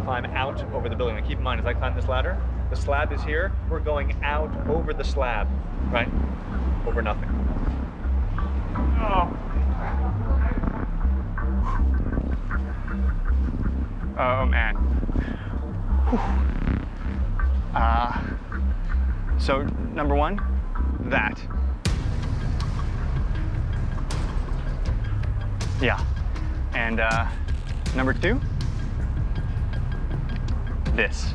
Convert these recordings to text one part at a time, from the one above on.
climb out over the building. And keep in mind, as I climb this ladder, the slab is here. We're going out over the slab, right? Over nothing. Oh. Oh, man. So, number one, that. Yeah. And number two, this.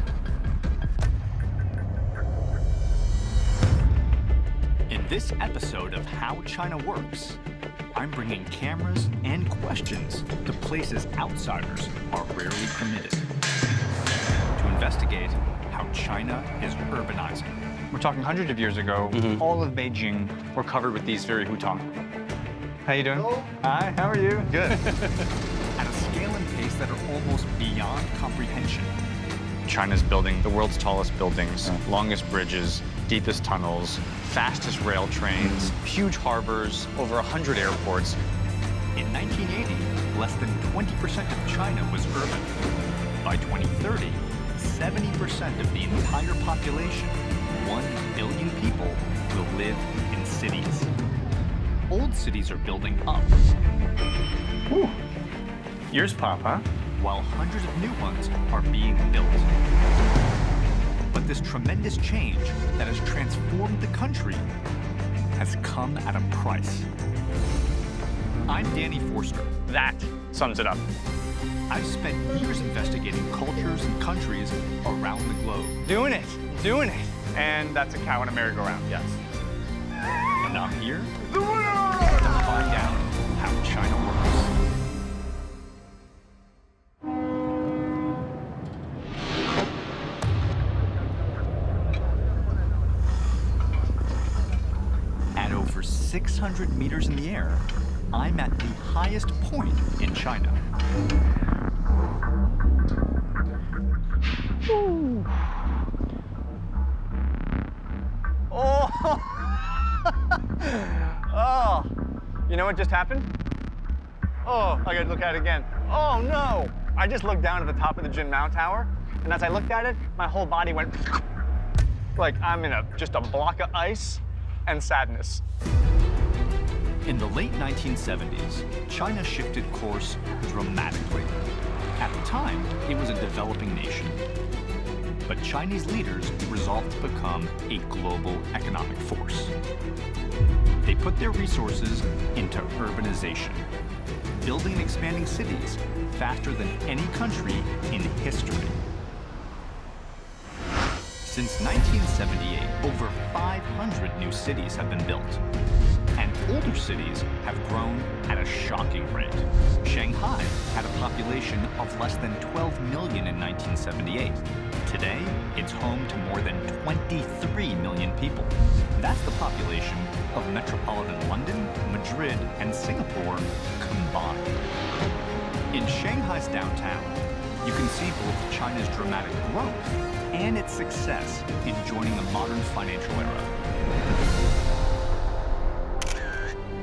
In this episode of How China Works, I'm bringing cameras and questions to places outsiders are rarely permitted to investigate how China is urbanizing. We're talking hundreds of years ago, all of Beijing were covered with these very hutong. How you doing? Hello. Hi, how are you? Good. At a scale and pace that are almost beyond comprehension. China's building the world's tallest buildings, longest bridges, deepest tunnels, fastest rail trains, huge harbors, over 100 airports. In 1980, less than 20% of China was urban. By 2030, 70% of the entire population, 1 billion people, will live in cities. Old cities are building up. Whew. Yours pop, huh? While hundreds of new ones are being built. But this tremendous change that has transformed the country has come at a price. I'm Danny Forster. That sums it up. I've spent years investigating cultures and countries around the globe. Doing it. And that's a cow in a merry-go-round, yes. And I'm here to find out how China works. At over 600 meters in the air, I'm at the highest point in China. Ooh. Oh. Oh. You know what just happened? Oh, I gotta look at it again. Oh no! I just looked down at the top of the Jinmao Tower, and as I looked at it, my whole body went like I'm in just a block of ice and sadness. In the late 1970s, China shifted course dramatically. At the time, it was a developing nation. But Chinese leaders resolved to become a global economic force. They put their resources into urbanization, building and expanding cities faster than any country in history. Since 1978, over 500 new cities have been built. And older cities have grown at a shocking rate. Shanghai had a population of less than 12 million in 1978. Today, it's home to more than 23 million people. That's the population of metropolitan London, Madrid, and Singapore combined. In Shanghai's downtown, you can see both China's dramatic growth and its success in joining the modern financial era.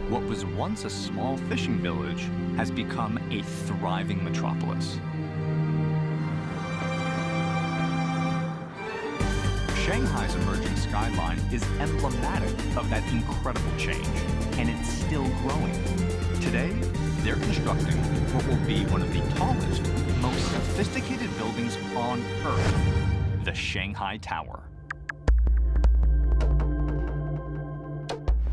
What was once a small fishing village has become a thriving metropolis. Shanghai's emerging skyline is emblematic of that incredible change, and it's still growing. Today, they're constructing what will be one of the tallest, most sophisticated buildings on Earth, the Shanghai Tower.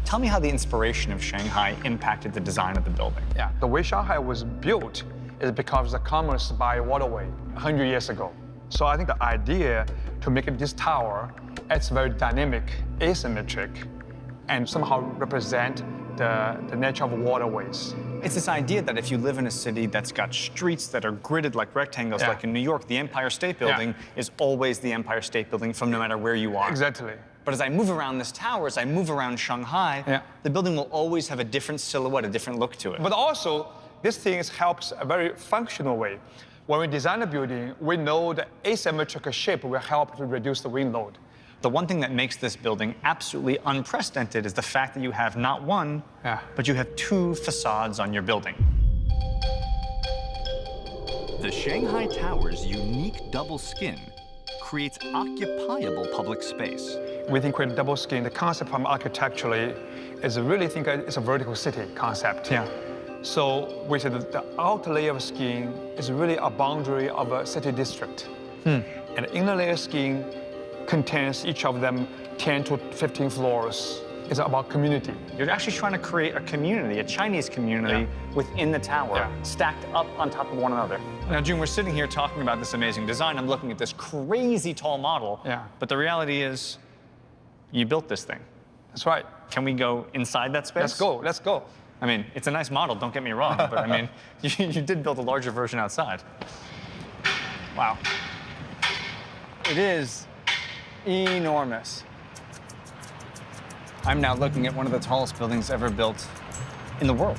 Tell me how the inspiration of Shanghai impacted the design of the building. Yeah, the way Shanghai was built is because of the commerce by waterway 100 years ago. So I think the idea to make this tower, it's very dynamic, asymmetric, and somehow represent the nature of waterways. It's this idea that if you live in a city that's got streets that are gridded like rectangles, like in New York, the Empire State Building is always the Empire State Building from no matter where you are. Exactly. But as I move around this tower, as I move around Shanghai, the building will always have a different silhouette, a different look to it. But also, this thing helps a very functional way. When we design a building, we know the asymmetrical shape will help to reduce the wind load. The one thing that makes this building absolutely unprecedented is the fact that you have not one, but you have two facades on your building. The Shanghai Tower's unique double skin creates occupiable public space. We think with double skin, the concept from architecturally is really think it's a vertical city concept. Yeah. So we said that the outer layer of skin is really a boundary of a city district. And the inner layer skin contains each of them 10 to 15 floors. It's about community. You're actually trying to create a community, a Chinese community within the tower, stacked up on top of one another. Now, June, we're sitting here talking about this amazing design. I'm looking at this crazy tall model. But the reality is, you built this thing. That's right. Can we go inside that space? Let's go, let's go. I mean, it's a nice model, don't get me wrong, but I mean, you did build a larger version outside. Wow. It is enormous. I'm now looking at one of the tallest buildings ever built in the world.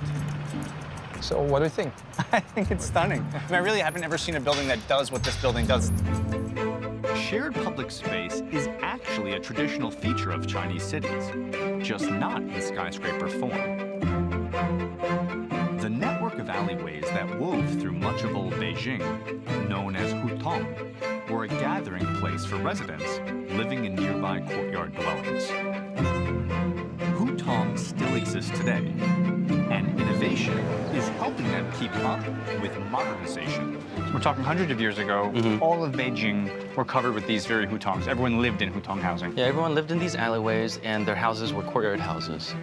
So what do you think? I think it's stunning. I mean, I really haven't ever seen a building that does what this building does. Shared public space is actually a traditional feature of Chinese cities, just not in skyscraper form. The network of alleyways that wove through much of old Beijing, known as hutong, were a gathering place for residents living in nearby courtyard dwellings. Hutong still exists today, and innovation is helping them keep up with modernization. We're talking hundreds of years ago, all of Beijing were covered with these very hutongs. Everyone lived in hutong housing. Yeah, everyone lived in these alleyways, and their houses were courtyard houses.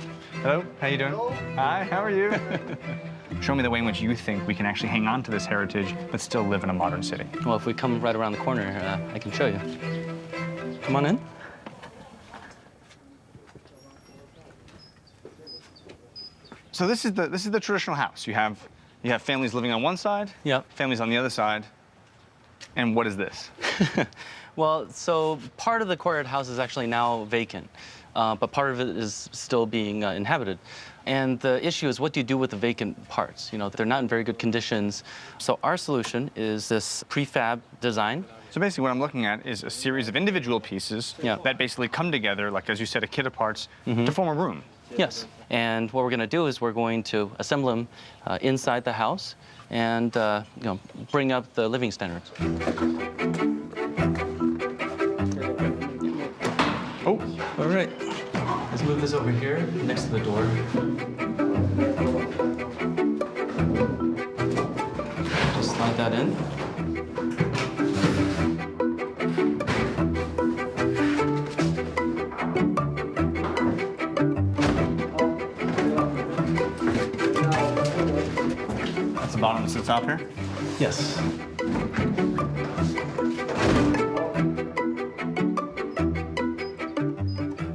Hello, how you doing? Hello. Hi, how are you? Show me the way in which you think we can actually hang on to this heritage, but still live in a modern city. Well, if we come right around the corner, I can show you. Come on in. So this is the traditional house. You have families living on one side, families on the other side. And what is this? Well, so part of the courtyard house is actually now vacant, but part of it is still being inhabited. And the issue is, what do you do with the vacant parts? You know, they're not in very good conditions. So our solution is this prefab design. So basically what I'm looking at is a series of individual pieces that basically come together, like, as you said, a kit of parts, to form a room. Yes. And what we're going to do is we're going to assemble them inside the house and you know, bring up the living standards. Oh, all right. Let's move this over here next to the door. Just slide that in. That's the bottom, that's the top here? Yes.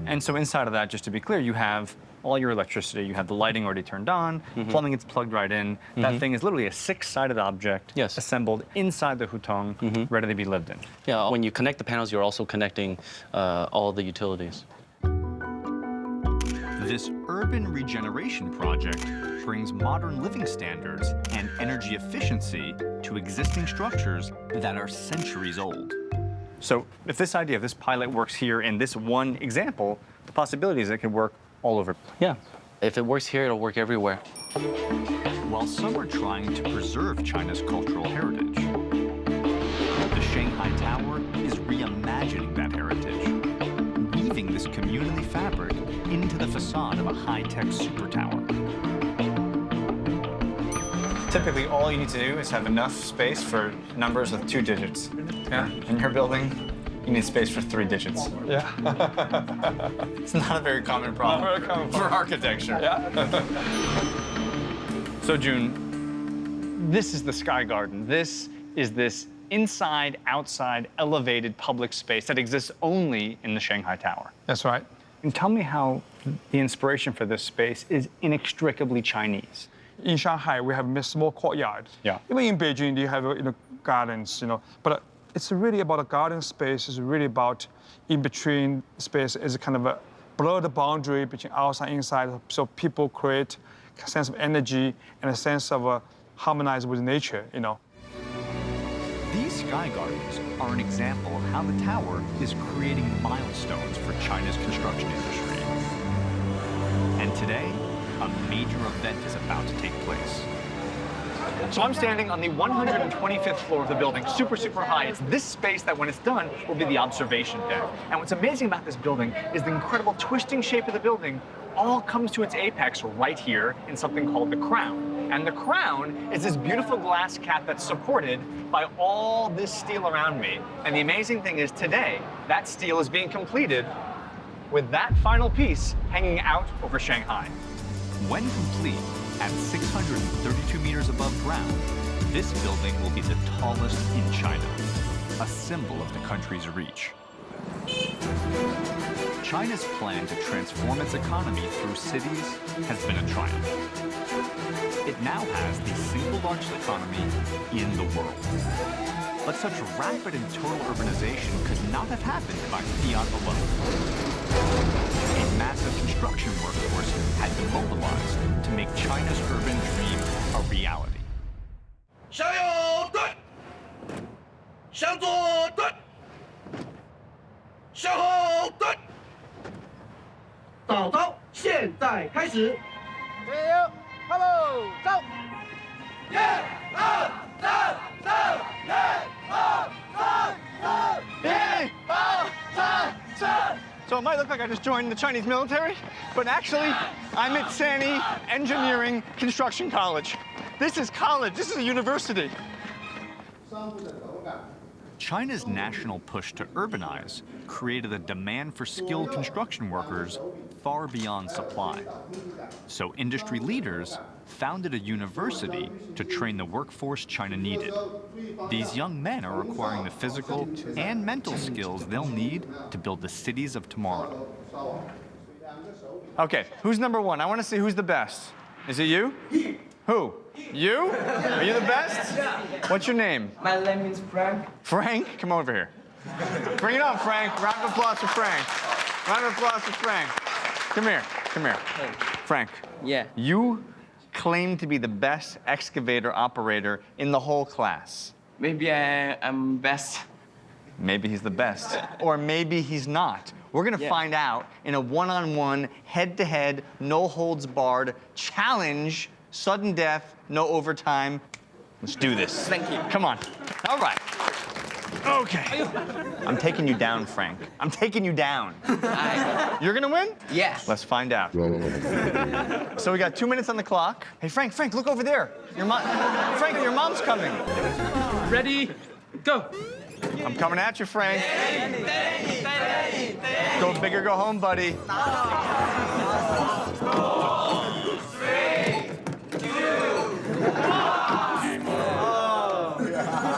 And so inside of that, just to be clear, you have all your electricity, you have the lighting already turned on, plumbing is plugged right in. That thing is literally a six-sided object assembled inside the hutong, ready to be lived in. Yeah, when you connect the panels, you're also connecting all the utilities. This urban regeneration project brings modern living standards and energy efficiency to existing structures that are centuries old. So if this idea of this pilot works here in this one example, the possibility is it could work all over. Yeah. If it works here, it'll work everywhere. While some are trying to preserve China's cultural heritage, the Shanghai Tower is reimagining that heritage, weaving this community fabric into the facade of a high-tech super tower. Typically, all you need to do is have enough space for numbers with 2 digits. In your building, you need space for 3 digits. It's not a very common problem. Not very common for architecture. So, June, this is the Sky Garden. This is this inside, outside, elevated public space that exists only in the Shanghai Tower. That's right. And tell me how the inspiration for this space is inextricably Chinese. In Shanghai, we have a small courtyard. Even in Beijing, you have gardens, But it's really about a garden space. It's really about in-between space is kind of a blurred boundary between outside and inside, so people create a sense of energy and a sense of harmonize with nature, These sky gardens are an example of how the tower is creating milestones for China's construction industry. And today, a major event is about to take place. So I'm standing on the 125th floor of the building, super, super high. It's this space that when it's done will be the observation deck. And what's amazing about this building is the incredible twisting shape of the building all comes to its apex right here in something called the crown. And the crown is this beautiful glass cap that's supported by all this steel around me. And the amazing thing is today, that steel is being completed with that final piece hanging out over Shanghai. When complete, at 632 meters above ground, this building will be the tallest in China, a symbol of the country's reach. China's plan to transform its economy through cities has been a triumph. It now has the single largest economy in the world. But such rapid and total urbanization could not have happened by fiat alone. A massive construction workforce had been mobilized to make China's urban dream a reality. 向右蹲，向左蹲，向后蹲。早操现在开始。加油，哈喽，走！一、二、三、四、一、二、三、四、一、二、三、四。 So it might look like I just joined the Chinese military, but actually, I'm at Thayi Engineering Construction College. This is college. This is a university. China's national push to urbanize created a demand for skilled construction workers far beyond supply. So industry leaders founded a university to train the workforce China needed. These young men are acquiring the physical and mental skills they'll need to build the cities of tomorrow. Okay, who's number one? I want to see who's the best. Is it you? Who? You? Are you the best? What's your name? My name is Frank. Frank? Come over here. Bring it up, Frank. Round of applause for Frank. Round of applause for Frank. Come here. Come here. Frank. Yeah. You claim to be the best excavator operator in the whole class. Maybe I'm best. Maybe he's the best. Or maybe he's not. We're gonna find out in a one-on-one, head-to-head, no-holds-barred challenge, sudden death, no overtime. Let's do this. Thank you. Come on. All right. Okay. I'm taking you down, Frank. I'm taking you down. You're gonna win? Yes. Let's find out. So we got 2 minutes on the clock. Hey, Frank, look over there. Frank, your mom's coming. Ready, go. I'm coming at you, Frank. Go big or go home, buddy. 3, 2.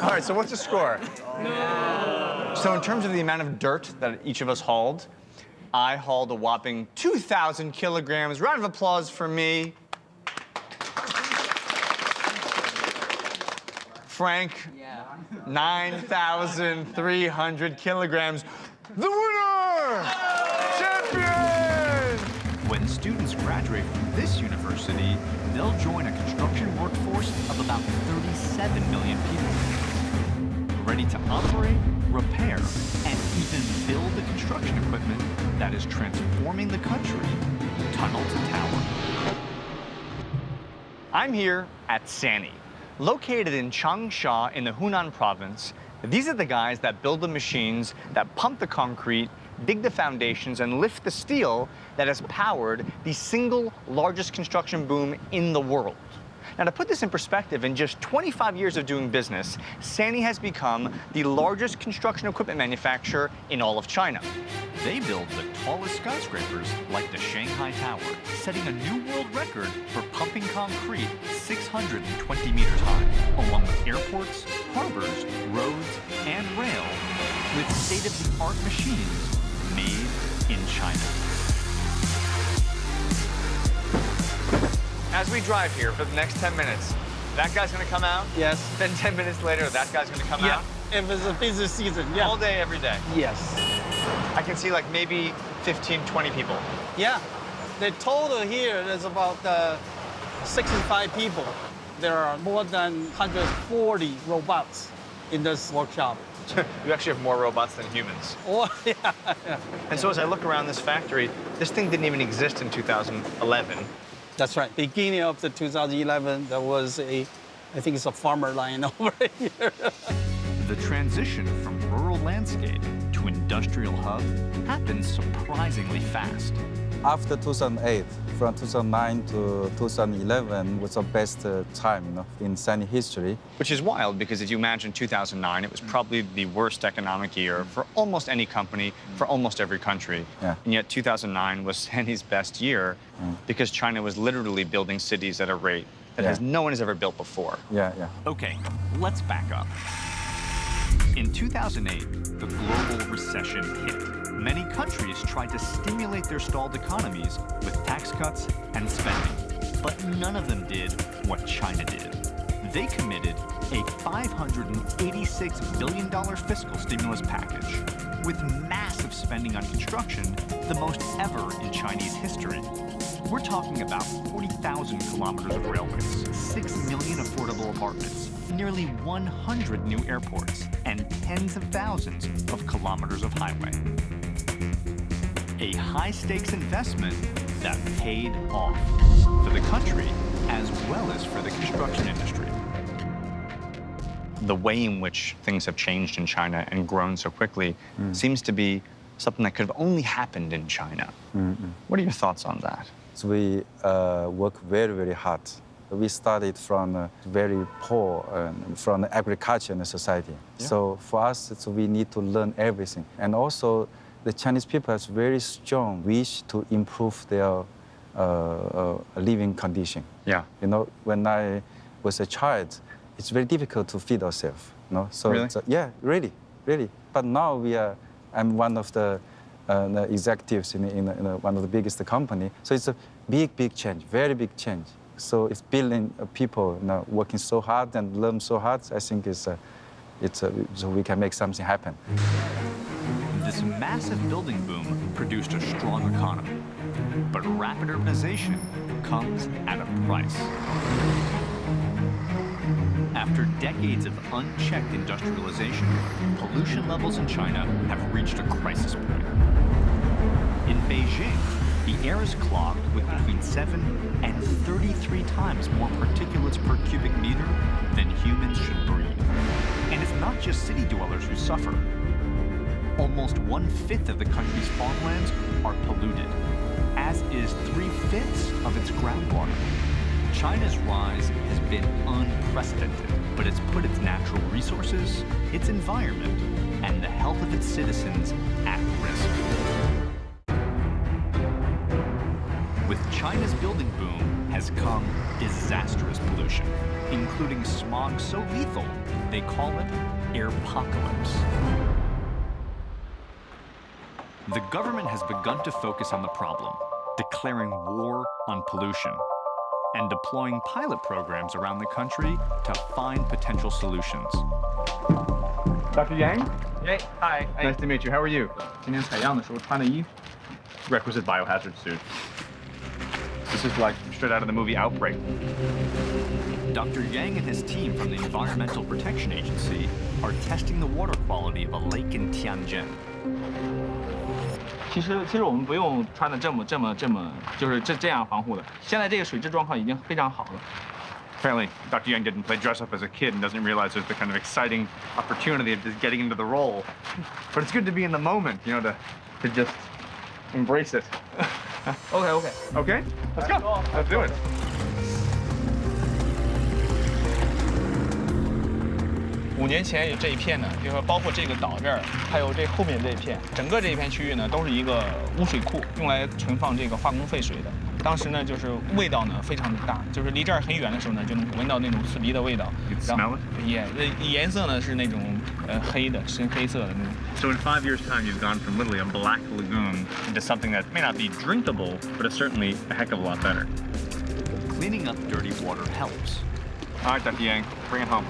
All right, so what's the score? So in terms of the amount of dirt that each of us hauled, I hauled a whopping 2,000 kilograms. Round of applause for me. Frank, 9,300 kilograms. The winner! Champion! When students graduate from this university, they'll join a construction workforce of about 37 million people, ready to operate, repair, and even build the construction equipment that is transforming the country tunnel to tower. I'm here at Sany. Located in Changsha in the Hunan province, these are the guys that build the machines that pump the concrete, dig the foundations, and lift the steel that has powered the single largest construction boom in the world. Now, to put this in perspective, in just 25 years of doing business, Sany has become the largest construction equipment manufacturer in all of China. They build the tallest skyscrapers like the Shanghai Tower, setting a new world record for pumping concrete 620 meters high, along with airports, harbors, roads, and rail, with state-of-the-art machines made in China. As we drive here for the next 10 minutes, that guy's gonna come out. Yes. Then 10 minutes later, that guy's gonna come out. If it's a busy season, yeah. All day, every day. Yes. I can see like maybe 15, 20 people. Yeah. The total here is about 65 people. There are more than 140 robots in this workshop. You actually have more robots than humans. Oh, yeah. And so as I look around this factory, this thing didn't even exist in 2011. That's right. Beginning of the 2011, there was a I think it's a farmer line over here. The transition from rural landscape to industrial hub happened surprisingly fast. After 2008, from 2009 to 2011 was the best time in Sany history. Which is wild, because if you imagine 2009, it was probably the worst economic year for almost any company, for almost every country. Yeah. And yet 2009 was Sany's best year because China was literally building cities at a rate that no one has ever built before. Yeah. Okay, let's back up. In 2008, the global recession hit. Many countries tried to stimulate their stalled economies with tax cuts and spending, but none of them did what China did. They committed a $586 billion fiscal stimulus package, with massive spending on construction, the most ever in Chinese history. We're talking about 40,000 kilometers of railways, 6 million affordable apartments, nearly 100 new airports, and tens of thousands of kilometers of highway. A high-stakes investment that paid off for the country as well as for the construction industry. The way in which things have changed in China and grown so quickly seems to be something that could have only happened in China. What are your thoughts on that? So we work very, very hard. We started from very poor, from the agriculture and society. Yeah. So for us, we need to learn everything. And also, the Chinese people has very strong wish to improve their living condition. Yeah. You know, when I was a child, it's very difficult to feed ourselves. You know? So, Really? yeah, really. But now I'm one of the executives in one of the biggest company. So it's a big change, very big change. So if billion people working so hard and learn so hard, I think so we can make something happen. This massive building boom produced a strong economy, but rapid urbanization comes at a price. After decades of unchecked industrialization, pollution levels in China have reached a crisis point. In Beijing, the air is clogged with between 7 and 33 times more particulates per cubic meter than humans should breathe. And it's not just city dwellers who suffer. Almost 1/5 of the country's farmlands are polluted, as is 3/5 of its groundwater. China's rise has been unprecedented, but it's put its natural resources, its environment, and the health of its citizens at risk. With China's building boom has come disastrous pollution, including smog so lethal, they call it airpocalypse. The government has begun to focus on the problem, declaring war on pollution, and deploying pilot programs around the country to find potential solutions. Dr. Yang? Hey, hi. Nice to meet you. How are you? 今天采样的时候穿的衣服 requisite biohazard suit. This is like straight out of the movie Outbreak. Dr. Yang and his team from the Environmental Protection Agency are testing the water quality of a lake in Tianjin. 其实我们不用穿的这么就是这样防护的。现在这个水质状况已经非常好了。Apparently, Dr. Yang didn't play dress up as a kid and doesn't realize there's the kind of exciting opportunity of just getting into the role. But it's good to be in the moment, you know, to just embrace it. Okay. Okay? Let's go. Let's do it. 5年前有这一片呢，就是说包括这个岛这儿，还有这后面这一片，整个这一片区域呢，都是一个污水库，用来存放这个化工废水的。当时呢，就是味道呢非常的大，就是离这儿很远的时候呢，就能闻到那种刺鼻的味道。Smell it? 颜色呢是那种黑的，深黑色的那种。 So in 5 years' time, you've gone from literally a black lagoon into something that may not be drinkable, but it's certainly a heck of a lot better. Cleaning up dirty water helps. All right, Dr. Yang, bring it home.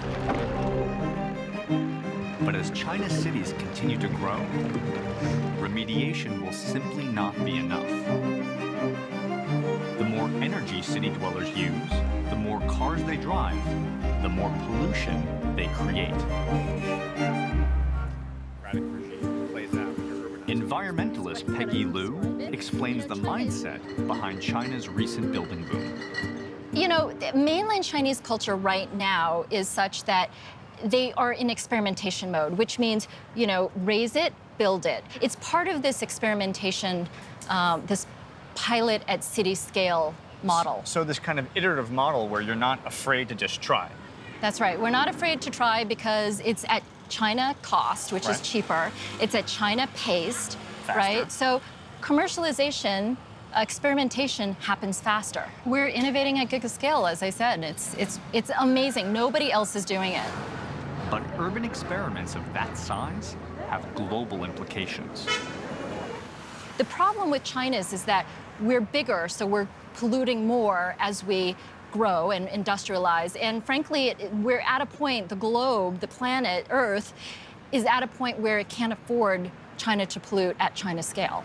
But as China's cities continue to grow, remediation will simply not be enough. The more energy city dwellers use, the more cars they drive, the more pollution they create. Environmentalist Peggy Liu explains the mindset behind China's recent building boom. You know, mainland Chinese culture right now is such that they are in experimentation mode, which means, you know, raise it, build it. It's part of this experimentation, this pilot at city scale model. So this kind of iterative model where you're not afraid to just try. That's right. We're not afraid to try because it's at China cost, which is cheaper. It's at China paced, right? So commercialization, experimentation happens faster. We're innovating at gigascale, as I said. It's amazing. Nobody else is doing it. But urban experiments of that size have global implications. The problem with China is that we're bigger, so we're polluting more as we grow and industrialize. And frankly, we're at a point, the globe, the planet, Earth, is at a point where it can't afford China to pollute at China scale.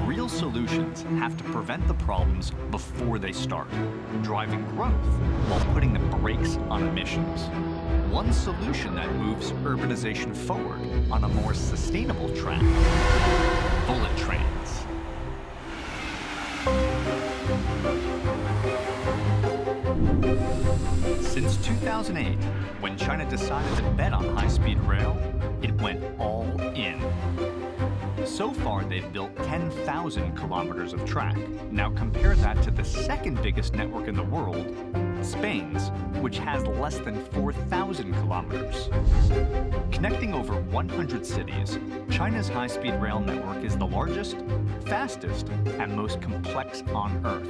Real solutions have to prevent the problems before they start, driving growth while putting the brakes on emissions. One solution that moves urbanization forward on a more sustainable track: bullet trains. Since 2008, when China decided to bet on high-speed rail, it went all in. So far, they've built 10,000 kilometers of track. Now compare that to the second biggest network in the world, Spain's, which has less than 4,000 kilometers. Connecting over 100 cities, China's high-speed rail network is the largest, fastest, and most complex on Earth.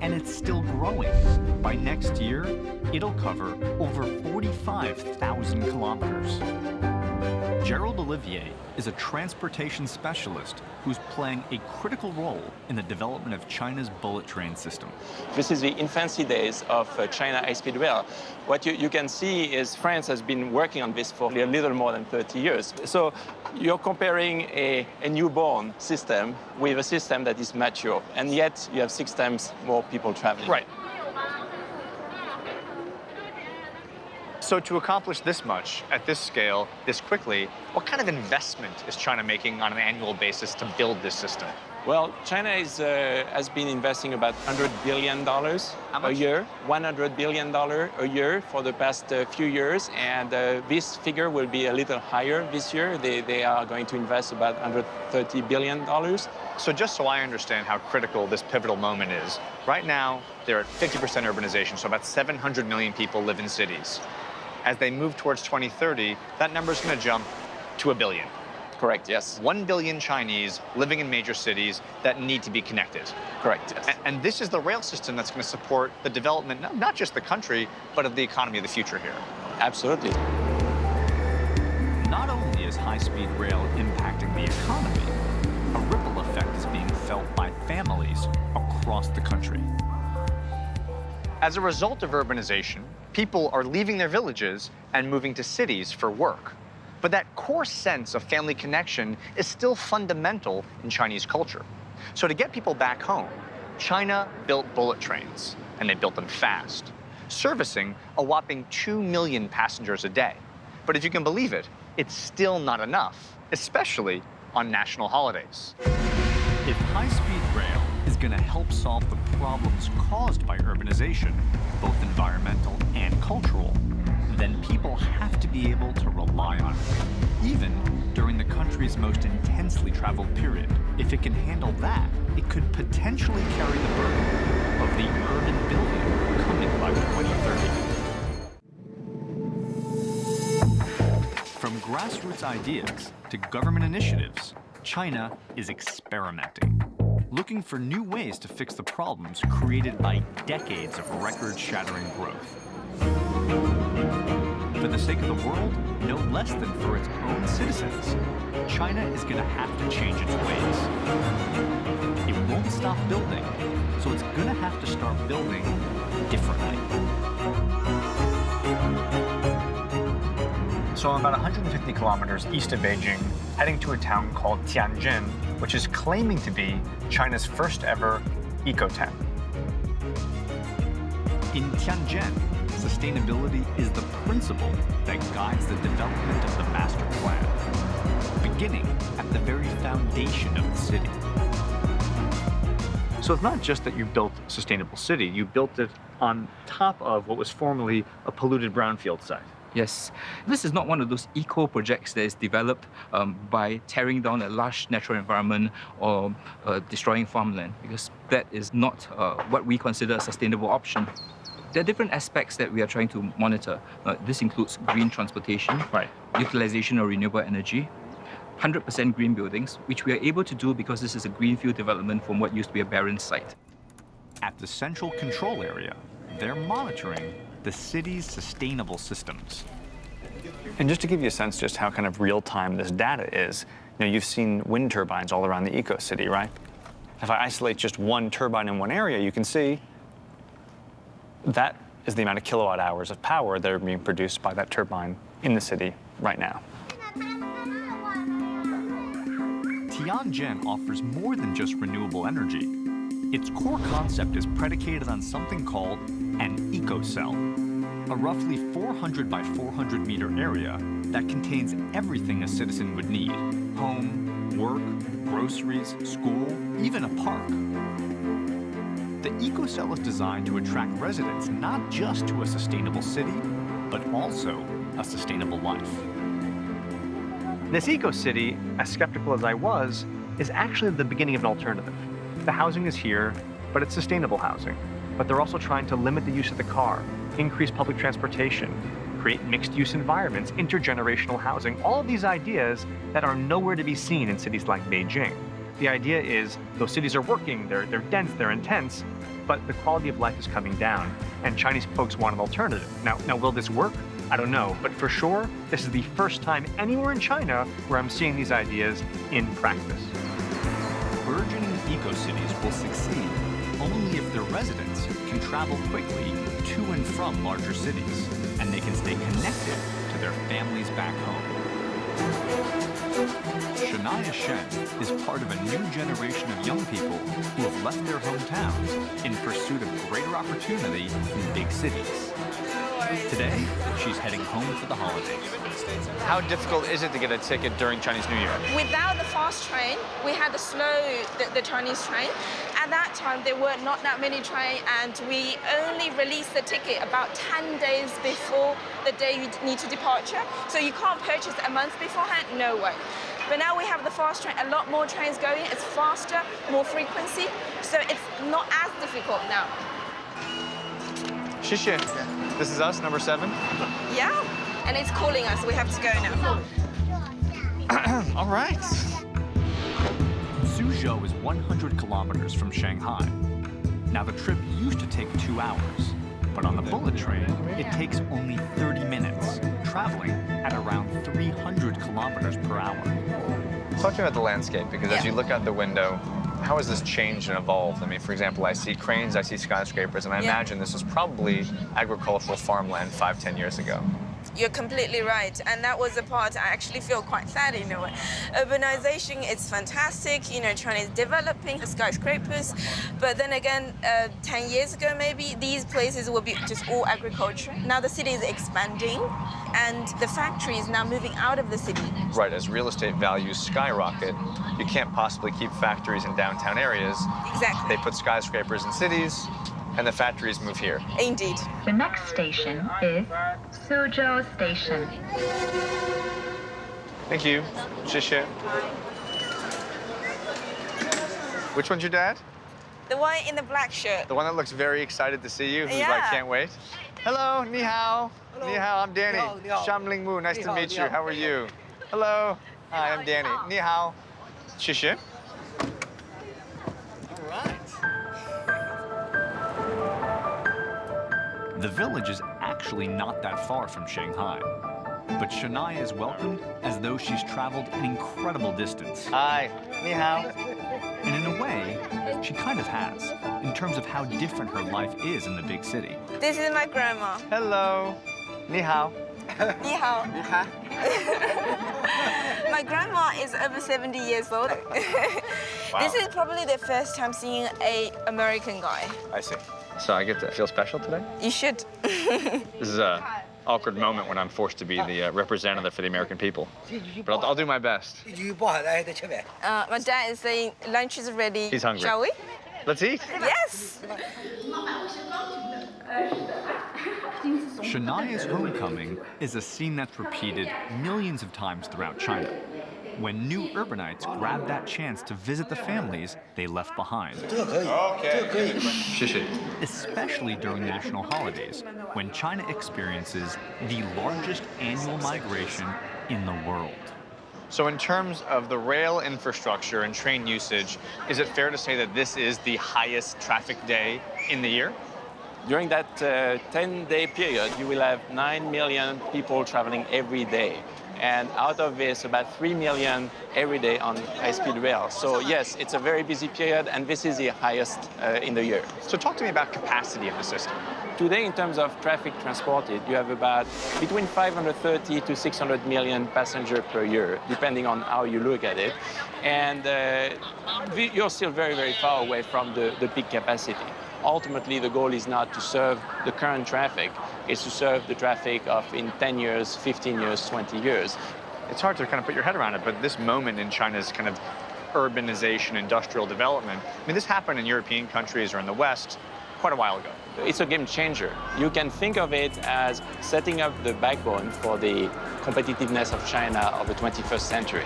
And it's still growing. By next year, it'll cover over 45,000 kilometers. Gerald Olivier is a transportation specialist who's playing a critical role in the development of China's bullet train system. This is the infancy days of China high-speed rail. What you can see is France has been working on this for a little more than 30 years. So you're comparing a newborn system with a system that is mature, and yet you have 6 times more people traveling. Right. So to accomplish this much, at this scale, this quickly, what kind of investment is China making on an annual basis to build this system? Well, China has been investing about $100 billion a year, $100 billion a year for the past few years, and this figure will be a little higher this year. They are going to invest about $130 billion. So just so I understand how critical this pivotal moment is, right now, they're at 50% urbanization, so about 700 million people live in cities. As they move towards 2030, that number is going to jump to 1 billion. Correct, yes. 1 billion Chinese living in major cities that need to be connected. Correct, yes. And this is the rail system that's going to support the development, not just the country, but of the economy of the future here. Absolutely. Not only is high-speed rail impacting the economy, a ripple effect is being felt by families across the country. As a result of urbanization, people are leaving their villages and moving to cities for work. But that core sense of family connection is still fundamental in Chinese culture. So to get people back home, China built bullet trains, and they built them fast, servicing a whopping 2 million passengers a day. But if you can believe it, it's still not enough, especially on national holidays. If high-speed rail is going to help solve the problems caused by urbanization, both environmental and cultural, then people have to be able to rely on it, even during the country's most intensely traveled period. If it can handle that, it could potentially carry the burden of the urban billion coming by 2030. From grassroots ideas to government initiatives, China is experimenting, looking for new ways to fix the problems created by decades of record-shattering growth. For the sake of the world, no less than for its own citizens, China is going to have to change its ways. It won't stop building, so it's going to have to start building differently. So I'm about 150 kilometers east of Beijing, heading to a town called Tianjin, which is claiming to be China's first ever eco-town. In Tianjin, sustainability is the principle that guides the development of the master plan, beginning at the very foundation of the city. So it's not just that you built a sustainable city, you built it on top of what was formerly a polluted brownfield site. Yes, this is not one of those eco projects that is developed by tearing down a large natural environment or destroying farmland, because that is not what we consider a sustainable option. There are different aspects that we are trying to monitor. This includes green transportation, utilization of renewable energy, 100% green buildings, which we are able to do because this is a greenfield development from what used to be a barren site. At the central control area, they're monitoring the city's sustainable systems. And just to give you a sense just how kind of real-time this data is, you've seen wind turbines all around the eco-city, right? If I isolate just one turbine in one area, you can see that is the amount of kilowatt hours of power that are being produced by that turbine in the city right now. Tianjin offers more than just renewable energy. Its core concept is predicated on something called an eco-cell, a roughly 400 by 400 meter area that contains everything a citizen would need: home, work, groceries, school, even a park. The eco-cell is designed to attract residents not just to a sustainable city, but also a sustainable life. This eco-city, as skeptical as I was, is actually the beginning of an alternative. The housing is here, but it's sustainable housing. But they're also trying to limit the use of the car, increase public transportation, create mixed-use environments, intergenerational housing, all of these ideas that are nowhere to be seen in cities like Beijing. The idea is those cities are working, they're dense, they're intense, but the quality of life is coming down, and Chinese folks want an alternative. Now, will this work? I don't know, but for sure, this is the first time anywhere in China where I'm seeing these ideas in practice. Burgeoning eco-cities will succeed only if their residents can travel quickly to and from larger cities, and they can stay connected to their families back home. Shania Shen is part of a new generation of young people who have left their hometowns in pursuit of greater opportunity in big cities. Today, she's heading home for the holidays. How difficult is it to get a ticket during Chinese New Year? Without the fast train, we had the Chinese train. At that time, there were not that many trains, and we only released the ticket about 10 days before the day you need to departure. So you can't purchase a month beforehand, no way. But now we have the fast train, a lot more trains going, it's faster, more frequency, so it's not as difficult now. Xie. This is us, number 7. Yeah, and it's calling us, we have to go now. All right. Suzhou is 100 kilometers from Shanghai. Now, the trip used to take 2 hours, but on the bullet train, it takes only 30 minutes, traveling at around 300 kilometers per hour. Talk to me about the landscape, because as you look out the window, how has this changed and evolved? I mean, for example, I see cranes, I see skyscrapers, and I imagine this was probably agricultural farmland 5-10 years ago. You're completely right, and that was the part I actually feel quite sad in a way. Urbanization is fantastic, China is developing the skyscrapers, but then again, 10 years ago maybe, these places will be just all agriculture. Now the city is expanding, and the factory is now moving out of the city. Right, as real estate values skyrocket, you can't possibly keep factories in downtown areas. Exactly. They put skyscrapers in cities, and the factories move here. Indeed. The next station is Suzhou Station. Thank you. Xie. Which one's your dad? The one in the black shirt. The one that looks very excited to see you, who's Yeah. like, can't wait. Hello, ni hao. Hello. Ni hao, I'm Danny. Ni hao, ni hao. Sham Ling Mu, nice Ni to hao, meet ni you. hao. How are you? Hello. Hi, I'm Danny. Ni hao. Xie. The village is actually not that far from Shanghai, but Shania is welcomed as though she's traveled an incredible distance. Hi, ni hao. And in a way, she kind of has, in terms of how different her life is in the big city. This is my grandma. Hello. Ni hao. Ni hao. My grandma is over 70 years old. This is probably the first time seeing an American guy. I see. So I get to feel special today? You should. This is an awkward moment when I'm forced to be the representative for the American people. But I'll do my best. My dad is saying lunch is ready. He's hungry. Shall we? Let's eat. Yes. Shania's homecoming is a scene that's repeated millions of times throughout China. When new urbanites grab that chance to visit the families they left behind. Especially during national holidays, when China experiences the largest annual migration in the world. So in terms of the rail infrastructure and train usage, is it fair to say that this is the highest traffic day in the year? During that 10-day period, you will have 9 million people traveling every day. And out of this, about 3 million every day on high-speed rail. So yes, it's a very busy period, and this is the highest in the year. So talk to me about capacity of the system. Today, in terms of traffic transported, you have about between 530 to 600 million passengers per year, depending on how you look at it. And you're still very, very far away from the peak capacity. Ultimately, the goal is not to serve the current traffic, it's to serve the traffic of in 10 years, 15 years, 20 years. It's hard to kind of put your head around it, but this moment in China's kind of urbanization, industrial development, I mean, this happened in European countries or in the West quite a while ago. It's a game changer. You can think of it as setting up the backbone for the competitiveness of China of the 21st century.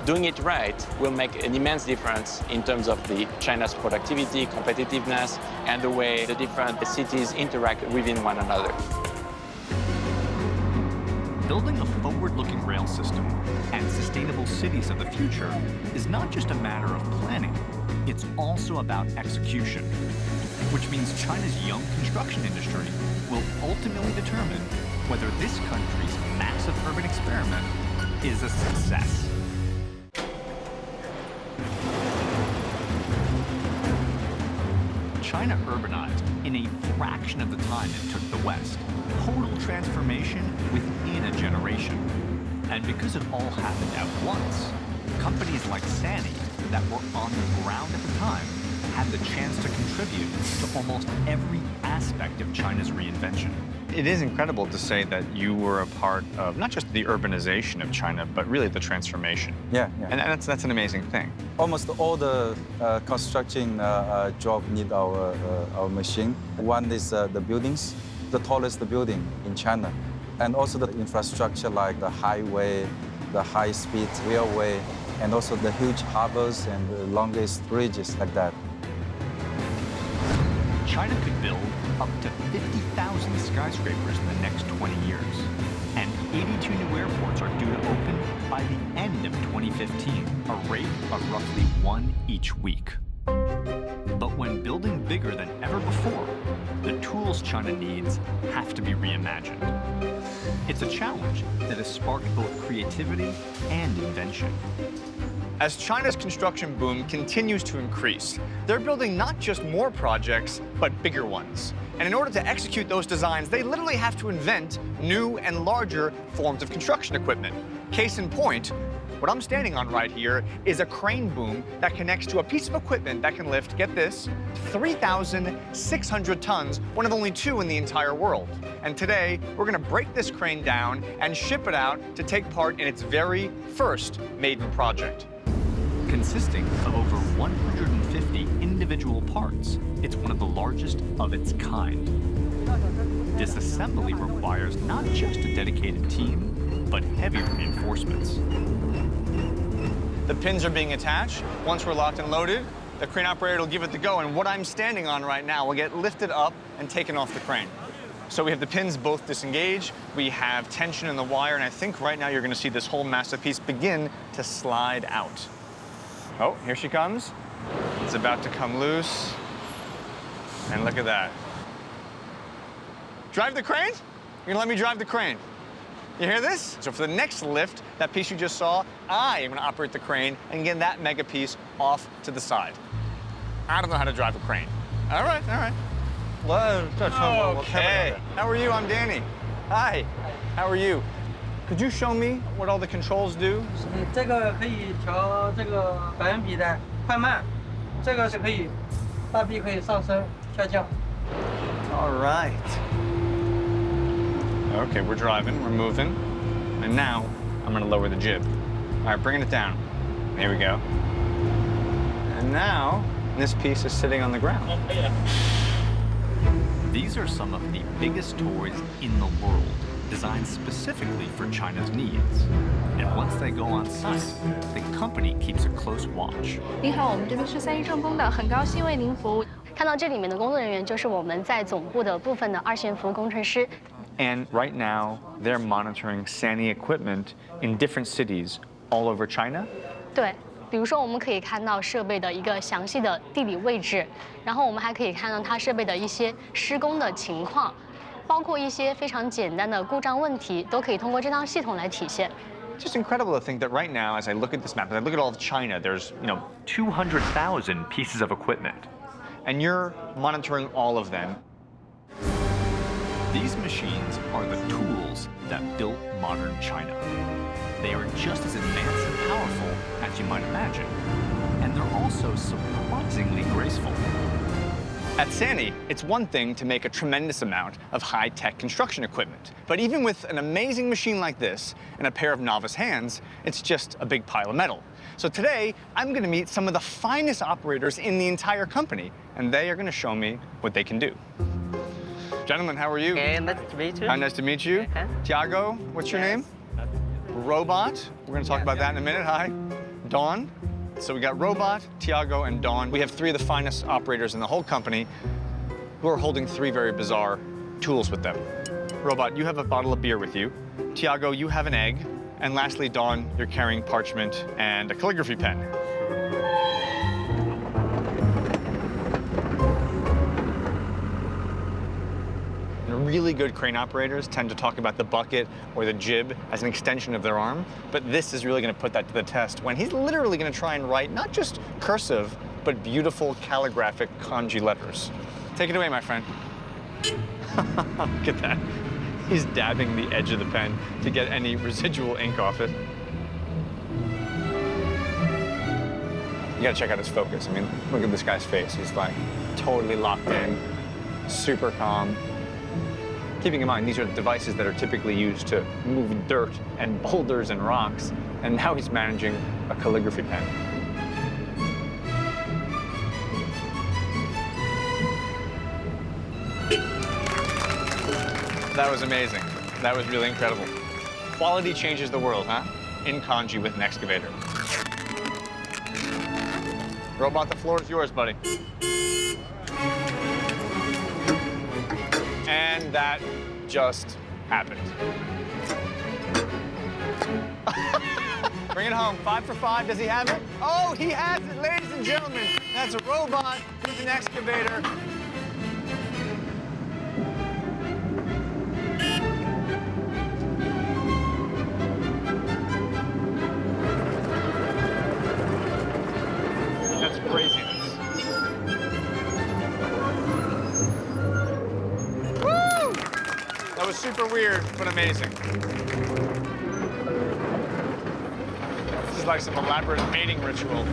Doing it right will make an immense difference in terms of China's productivity, competitiveness, and the way the different cities interact within one another. Building a forward-looking rail system and sustainable cities of the future is not just a matter of planning, it's also about execution, which means China's young construction industry will ultimately determine whether this country's massive urban experiment is a success. China urbanized in a fraction of the time it took the West. Total transformation within a generation. And because it all happened at once, companies like Sany that were on the ground at the time had the chance to contribute to almost every aspect of China's reinvention. It is incredible to say that you were a part of not just the urbanization of China, but really the transformation. Yeah. And that's an amazing thing. Almost all the construction job need our machine. One is the buildings, the tallest building in China, and also the infrastructure like the highway, the high-speed railway, and also the huge harbors and the longest bridges like that. China could build up to 50,000 skyscrapers in the next 20 years. And 82 new airports are due to open by the end of 2015, a rate of roughly one each week. But when building bigger than ever before, the tools China needs have to be reimagined. It's a challenge that has sparked both creativity and invention. As China's construction boom continues to increase, they're building not just more projects, but bigger ones. And in order to execute those designs, they literally have to invent new and larger forms of construction equipment. Case in point, what I'm standing on right here is a crane boom that connects to a piece of equipment that can lift, get this, 3,600 tons, one of only 2 in the entire world. And today, we're gonna break this crane down and ship it out to take part in its very first maiden project. Consisting of over 150 individual parts, it's one of the largest of its kind. This assembly requires not just a dedicated team, but heavy reinforcements. The pins are being attached. Once we're locked and loaded, the crane operator will give it the go, and what I'm standing on right now will get lifted up and taken off the crane. So we have the pins both disengaged, we have tension in the wire, and I think right now you're gonna see this whole massive piece begin to slide out. Oh, here she comes. It's about to come loose. And look at that. Drive the crane? You're gonna let me drive the crane. You hear this? So for the next lift, that piece you just saw, I am gonna operate the crane and get that mega piece off to the side. I don't know how to drive a crane. All right. Okay. How are you? I'm Danny. Hi. How are you? Could you show me what all the controls do? 这个可以调这个百分比的快慢，这个是可以大臂可以上升下降。 All right. Okay, we're driving, we're moving, and now I'm gonna lower the jib. All right, bringing it down. Here we go. And now And this piece is sitting on the ground. These are some of the biggest toys in the world, designed specifically for China's needs. And once they go on site, the company keeps a close watch. 您好，我们这边是3一正风的，很高兴为您服务。看到这里面的工作人员，就是我们在总部的部分的2线服务工程师。 And right now, they're monitoring SANY equipment in different cities all over China. 对，比如说我们可以看到设备的一个详细的地理位置，然后我们还可以看到它设备的一些施工的情况，包括一些非常简单的故障问题，都可以通过这套系统来体现。 Just incredible to think that right now, as I look at this map, as I look at all of China, there's 200,000 pieces of equipment. And you're monitoring all of them. These machines are the tools that built modern China. They are just as advanced and powerful as you might imagine, and they're also surprisingly graceful. At SANY, it's one thing to make a tremendous amount of high-tech construction equipment. But even with an amazing machine like this and a pair of novice hands, it's just a big pile of metal. So today, I'm going to meet some of the finest operators in the entire company, and they are going to show me what they can do. Gentlemen, how are you? Hey, nice to meet you. Nice to meet you. Tiago, what's your name? Robot. We're going to talk about that in a minute. Hi. Dawn. So we got Robot, Tiago, and Dawn. We have 3 of the finest operators in the whole company who are holding 3 very bizarre tools with them. Robot, you have a bottle of beer with you. Tiago, you have an egg. And lastly, Dawn, you're carrying parchment and a calligraphy pen. Really good crane operators tend to talk about the bucket or the jib as an extension of their arm, but this is really going to put that to the test when he's literally going to try and write not just cursive, but beautiful calligraphic kanji letters. Take it away, my friend. Look at that. He's dabbing the edge of the pen to get any residual ink off it. You gotta check out his focus. I mean, look at this guy's face. He's like totally locked in, super calm. Keeping in mind, these are devices that are typically used to move dirt and boulders and rocks, and now he's managing a calligraphy pen. That was amazing. That was really incredible. Quality changes the world, huh? In kanji with an excavator. Robot, the floor is yours, buddy. And that just happened. Bring it home. 5 for 5. Does he have it? Oh, he has it, ladies and gentlemen. That's a robot with an excavator. That's craziness. That was super weird, but amazing. This is like some elaborate mating ritual.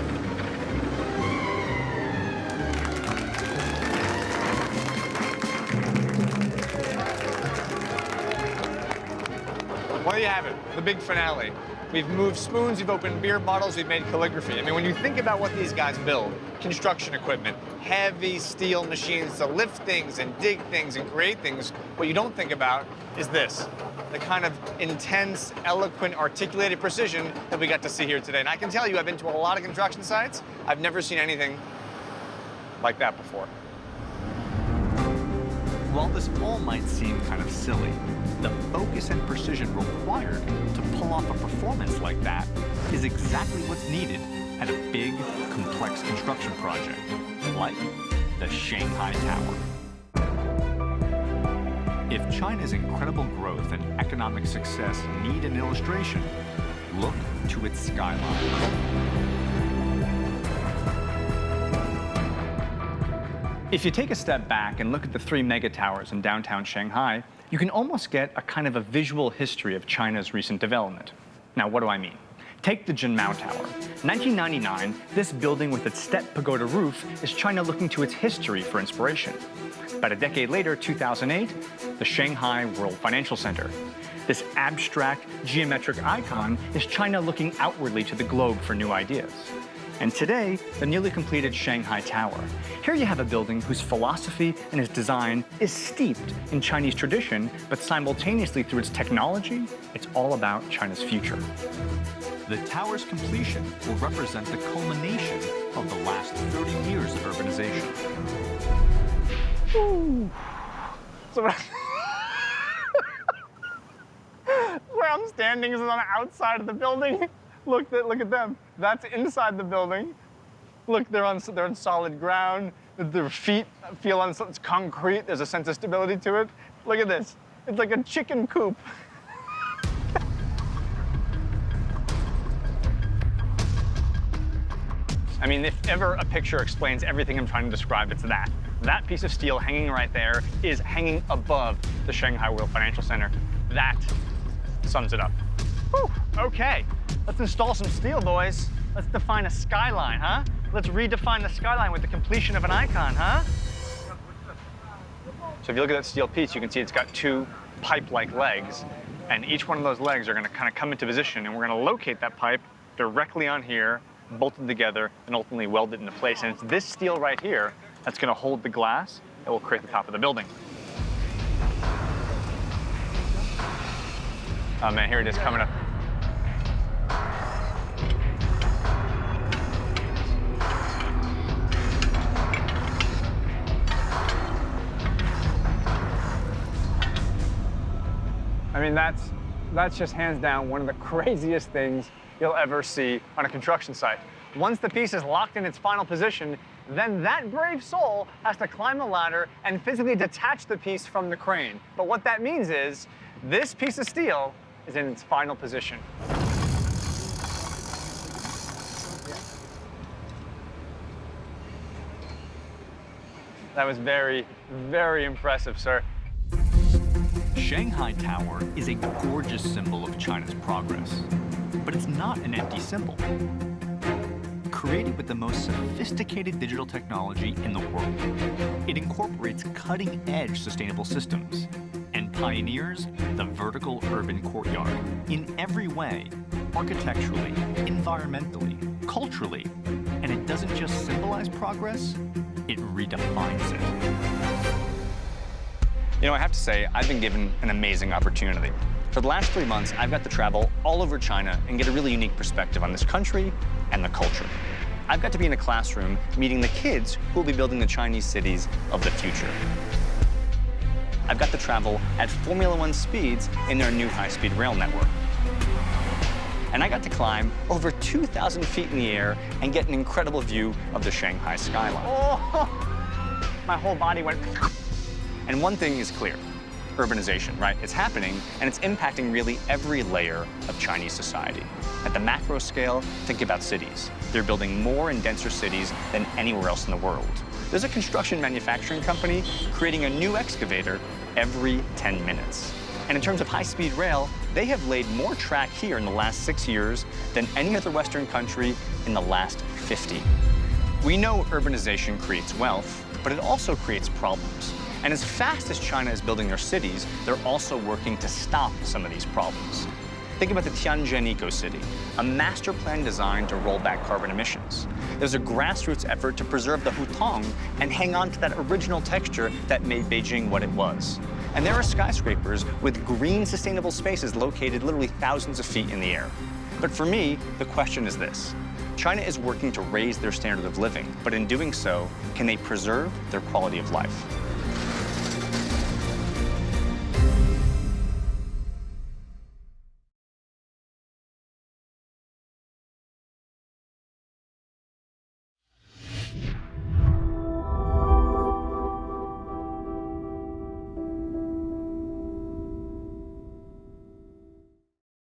Well, there you have it, the big finale. We've moved spoons, we've opened beer bottles, we've made calligraphy. I mean, when you think about what these guys build, construction equipment, heavy steel machines to lift things and dig things and create things, what you don't think about is this, the kind of intense, eloquent, articulated precision that we got to see here today. And I can tell you, I've been to a lot of construction sites. I've never seen anything like that before. While this all might seem kind of silly, the focus and precision required to pull off a performance like that is exactly what's needed at a big, complex construction project, like the Shanghai Tower. If China's incredible growth and economic success need an illustration, look to its skyline. If you take a step back and look at the 3 mega towers in downtown Shanghai, you can almost get a kind of a visual history of China's recent development. Now, what do I mean? Take the Jinmao Tower. 1999, this building with its step pagoda roof is China looking to its history for inspiration. About a decade later, 2008, the Shanghai World Financial Center. This abstract, geometric icon is China looking outwardly to the globe for new ideas. And today, the newly completed Shanghai Tower. Here you have a building whose philosophy and its design is steeped in Chinese tradition, but simultaneously through its technology, it's all about China's future. The tower's completion will represent the culmination of the last 30 years of urbanization. Ooh. So where I'm standing is on the outside of the building. Look at them. That's inside the building. Look, they're on solid ground. Their feet feel on it's concrete. There's a sense of stability to it. Look at this. It's like a chicken coop. I mean, if ever a picture explains everything I'm trying to describe, it's that. That piece of steel hanging right there is hanging above the Shanghai World Financial Center. That sums it up. Whew, okay, let's install some steel, boys. Let's define a skyline, huh? Let's redefine the skyline with the completion of an icon, huh? So if you look at that steel piece, you can see it's got two pipe-like legs, and each one of those legs are gonna kind of come into position, and we're gonna locate that pipe directly on here, bolted together, and ultimately welded into place. And it's this steel right here that's gonna hold the glass that will create the top of the building. Oh man, here it is coming up. I mean, that's just hands down one of the craziest things you'll ever see on a construction site. Once the piece is locked in its final position, then that brave soul has to climb the ladder and physically detach the piece from the crane. But what that means is this piece of steel is in its final position. That was very, very impressive, sir. Shanghai Tower is a gorgeous symbol of China's progress, but it's not an empty symbol. Created with the most sophisticated digital technology in the world, it incorporates cutting-edge sustainable systems and pioneers the vertical urban courtyard in every way, architecturally, environmentally, culturally. And it doesn't just symbolize progress, it redefines it. You know, I have to say, I've been given an amazing opportunity. For the last 3 months, I've got to travel all over China and get a really unique perspective on this country and the culture. I've got to be in a classroom meeting the kids who will be building the Chinese cities of the future. I've got to travel at Formula One speeds in their new high-speed rail network. And I got to climb over 2,000 feet in the air and get an incredible view of the Shanghai skyline. Oh, my whole body went. And one thing is clear, urbanization, right? It's happening, and it's impacting really every layer of Chinese society. At the macro scale, think about cities. They're building more and denser cities than anywhere else in the world. There's a construction manufacturing company creating a new excavator every 10 minutes. And in terms of high-speed rail, they have laid more track here in the last 6 years than any other Western country in the last 50. We know urbanization creates wealth, but it also creates problems. And as fast as China is building their cities, they're also working to stop some of these problems. Think about the Tianjin Eco-City, a master plan designed to roll back carbon emissions. There's a grassroots effort to preserve the hutong and hang on to that original texture that made Beijing what it was. And there are skyscrapers with green, sustainable spaces located literally thousands of feet in the air. But for me, the question is this. China is working to raise their standard of living, but in doing so, can they preserve their quality of life?